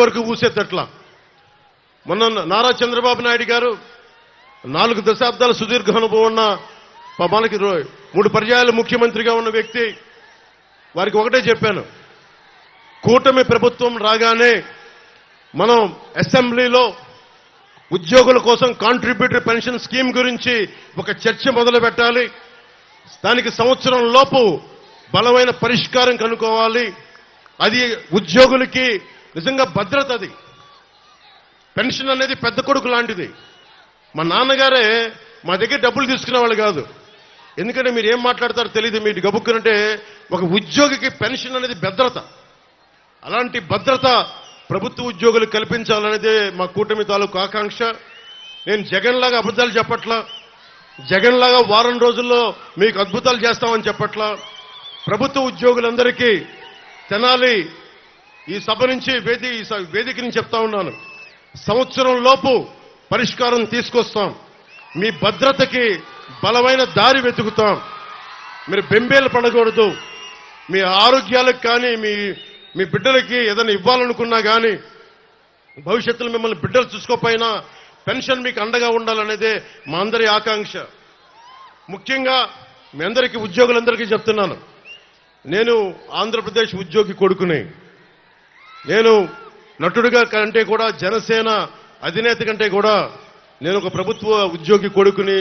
వరకు ఊసేటట్లా. మొన్న నారా చంద్రబాబు నాయుడు గారు 4 దశాబ్దాల సుదీర్ఘ అనుభవం ఉన్న మనకి 3 పర్యాయాలు ముఖ్యమంత్రిగా ఉన్న వ్యక్తి. వారికి ఒకటే చెప్పాను, కూటమి ప్రభుత్వం రాగానే మనం అసెంబ్లీలో ఉద్యోగుల కోసం కాంట్రిబ్యూటరీ పెన్షన్ స్కీమ్ గురించి ఒక చర్చ మొదలు పెట్టాలి. దానికి సంవత్సరం లోపు బలమైన పరిష్కారం కనుక్కోవాలి. అది ఉద్యోగులకి నిజంగా భద్రత. అది పెన్షన్ అనేది పెద్ద కొడుకు లాంటిది. మా నాన్నగారే మా దగ్గర డబ్బులు తీసుకునే వాళ్ళు కాదు. ఎందుకంటే మీరు ఏం మాట్లాడతారో తెలియదు, మీరు గబుక్కునంటే ఒక ఉద్యోగికి పెన్షన్ అనేది భద్రత. అలాంటి భద్రత ప్రభుత్వ ఉద్యోగులు కల్పించాలనేదే మా కూటమి తాలూకు ఆకాంక్ష. నేను జగన్ లాగా అబద్ధాలు చెప్పట్లా, జగన్ లాగా వారం రోజుల్లో మీకు అద్భుతాలు చేస్తామని చెప్పట్లా. ప్రభుత్వ ఉద్యోగులందరికీ తెనాలి ఈ సభ నుంచి వేదిక నుంచి చెప్తా ఉన్నాను, సంవత్సరం లోపు పరిష్కారం తీసుకొస్తాం. మీ భద్రతకి బలమైన దారి వెతుకుతాం. మీరు బెంబేలు పడకూడదు. మీ ఆరోగ్యాలకు కానీ మీ బిడ్డలకి ఏదైనా ఇవ్వాలనుకున్నా కానీ భవిష్యత్తులో మిమ్మల్ని బిడ్డలు చూసుకోకపోయినా పెన్షన్ మీకు అండగా ఉండాలనేదే మా అందరి ఆకాంక్ష. ముఖ్యంగా మీ అందరికీ ఉద్యోగులందరికీ చెప్తున్నాను, నేను ఆంధ్రప్రదేశ్ ఉద్యోగి కొడుకుని. నేను నటుడిగా కంటే కూడా, జనసేన అధినేత కంటే కూడా నేను ఒక ప్రభుత్వ ఉద్యోగి కొడుకుని.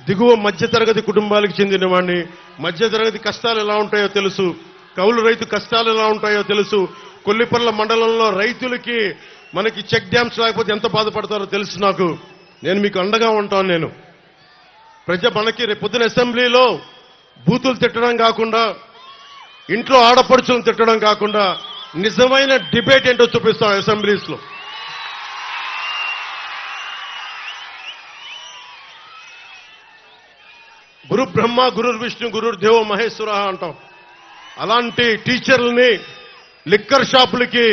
దిగువ మధ్యతరగతి కుటుంబాలకు చెందిన వాడిని. మధ్యతరగతి కష్టాలు ఎలా ఉంటాయో తెలుసు, కౌలు రైతు కష్టాలు ఎలా ఉంటాయో తెలుసు. కొల్లిపర్ల మండలంలో రైతులకి మనకి చెక్ డ్యామ్స్ లేకపోతే ఎంత బాధపడతారో తెలుసు నాకు. నేను మీకు అండగా ఉంటాను. నేను మనకి రేపు పొద్దున అసెంబ్లీలో బూతులు తిట్టడం కాకుండా, ఇంట్లో ఆడపడుచులను తిట్టడం కాకుండా నిజమైన డిబేట్ ఏంటో చూపిస్తాం అసెంబ్లీస్ లో. గురు బ్రహ్మ గురు విష్ణు గురు దేవో మహేశ్వర అంటాం. అలాంటి టీచర్లని లిక్కర్ షాపులకి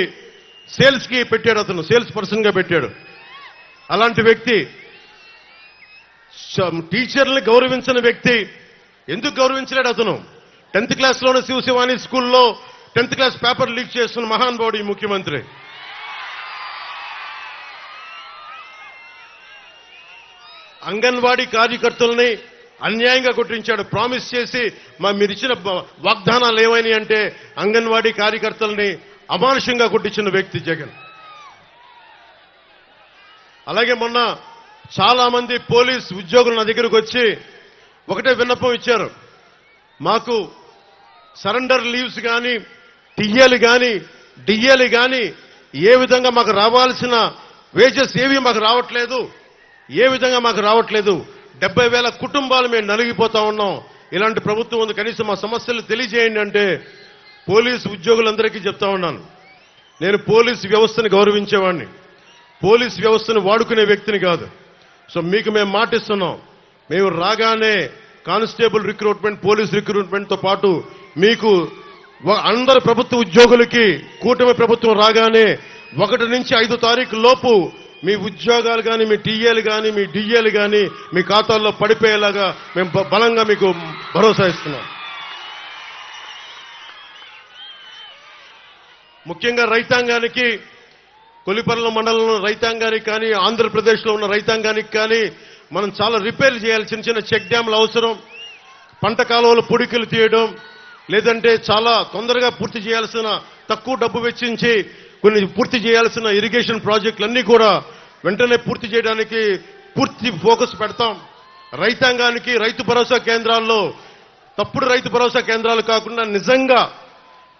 సేల్స్ కి పెట్టాడు. అతను సేల్స్ పర్సన్ గా పెట్టాడు. అలాంటి వ్యక్తి టీచర్ని గౌరవించిన వ్యక్తి. ఎందుకు గౌరవించలేడు అతను? 10th క్లాస్లోనే శివశివాని స్కూల్లో 10th క్లాస్ పేపర్ లీక్ చేస్తున్న మహానుభావుడు ఈ ముఖ్యమంత్రి. అంగన్వాడీ కార్యకర్తల్ని అన్యాయంగా కొట్టించాడు. ప్రామిస్ చేసి మీరు ఇచ్చిన వాగ్దానాలు ఏమైనాయి అంటే అంగన్వాడీ కార్యకర్తల్ని అమానుషంగా కొట్టించిన వ్యక్తి జగన్. అలాగే మొన్న చాలా మంది పోలీస్ ఉద్యోగులు నా దగ్గరకు వచ్చి ఒకటే విన్నపం ఇచ్చారు, మాకు సరెండర్ లీవ్స్ కానీ, టీఏలు కానీ, డిఏలు కానీ ఏ విధంగా మాకు రావాల్సిన వేజెస్ ఏవి మాకు రావట్లేదు, ఏ విధంగా మాకు రావట్లేదు. 70,000 కుటుంబాలు మేము నలిగిపోతా ఉన్నాం. ఇలాంటి ప్రభుత్వం ఉంది, కనీసం మా సమస్యలు తెలియజేయండి అంటే పోలీసు ఉద్యోగులందరికీ చెప్తా ఉన్నాను, నేను పోలీసు వ్యవస్థను గౌరవించేవాడిని, పోలీసు వ్యవస్థను వాడుకునే వ్యక్తిని కాదు. సో మీకు మేము మాటిస్తున్నాం, మేము రాగానే కానిస్టేబుల్ రిక్రూట్మెంట్, పోలీస్ రిక్రూట్మెంట్ తో పాటు మీకు అందరు ప్రభుత్వ ఉద్యోగులకి కూటమి ప్రభుత్వం రాగానే 1 నుంచి 5 తారీఖు లోపు మీ ఉద్యోగాలు కానీ, మీ టీఏలు కానీ, మీ డిఏలు కానీ మీ ఖాతాల్లో పడిపోయేలాగా మేము బలంగా మీకు భరోసా ఇస్తున్నాం. ముఖ్యంగా రైతాంగానికి, కొల్లిపర్ల మండలంలో రైతాంగానికి కానీ, ఆంధ్రప్రదేశ్లో ఉన్న రైతాంగానికి కానీ మనం చాలా రిపేర్ చేయాలి. చిన్న చిన్న చెక్ డ్యామ్ల అవసరం, పంట కాలువలు పొడికలు తీయడం, లేదంటే చాలా తొందరగా పూర్తి చేయాల్సిన, తక్కువ డబ్బు వెచ్చించి కొన్ని పూర్తి చేయాల్సిన ఇరిగేషన్ ప్రాజెక్టులన్నీ కూడా వెంటనే పూర్తి చేయడానికి పూర్తి ఫోకస్ పెడతాం. రైతాంగానికి రైతు భరోసా కేంద్రాల్లో తప్పుడు రైతు భరోసా కేంద్రాలు కాకుండా నిజంగా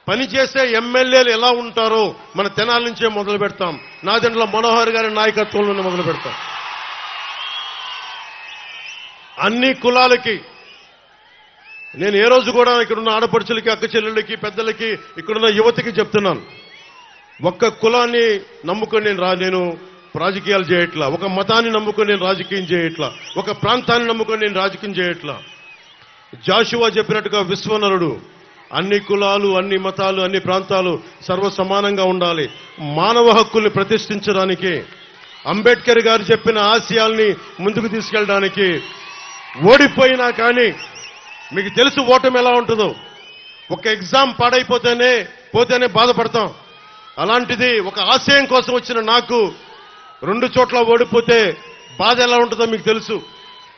పనిచేసే ఎమ్మెల్యేలు ఎలా ఉంటారో మన తెనాల నుంచే మొదలు పెడతాం. నాదెండ్ల మనోహర్ గారి నాయకత్వంలోనే మొదలు పెడతాం. అన్ని కులాలకి నేను ఏ రోజు కూడా ఇక్కడున్న ఆడపడుచులకి, అక్క చెల్లెళ్ళకి, పెద్దలకి, ఇక్కడున్న యువతకి చెప్తున్నాను, ఒక్క కులాన్ని నమ్ముకొని నేను రాజకీయాలు చేయట్లా, ఒక మతాన్ని నమ్ముకొని నేను రాజకీయం చేయట్లా, ఒక ప్రాంతాన్ని నమ్ముకొని నేను రాజకీయం చేయట్లా. జాషువా చెప్పినట్టుగా విశ్వనరుడు, అన్ని కులాలు, అన్ని మతాలు, అన్ని ప్రాంతాలు సర్వసమానంగా ఉండాలి. మానవ హక్కుల్ని ప్రతిష్ఠించడానికి, అంబేద్కర్ గారు చెప్పిన ఆశయాల్ని ముందుకు తీసుకెళ్ళడానికి. ఓడిపోయినా కానీ మీకు తెలుసు ఓటమి ఎలా ఉంటుందో. ఒక ఎగ్జామ్ పాడైపోతేనే బాధపడతాం. అలాంటిది ఒక ఆశయం కోసం వచ్చిన నాకు 2 చోట్ల ఓడిపోతే బాధ ఎలా ఉంటుందో మీకు తెలుసు.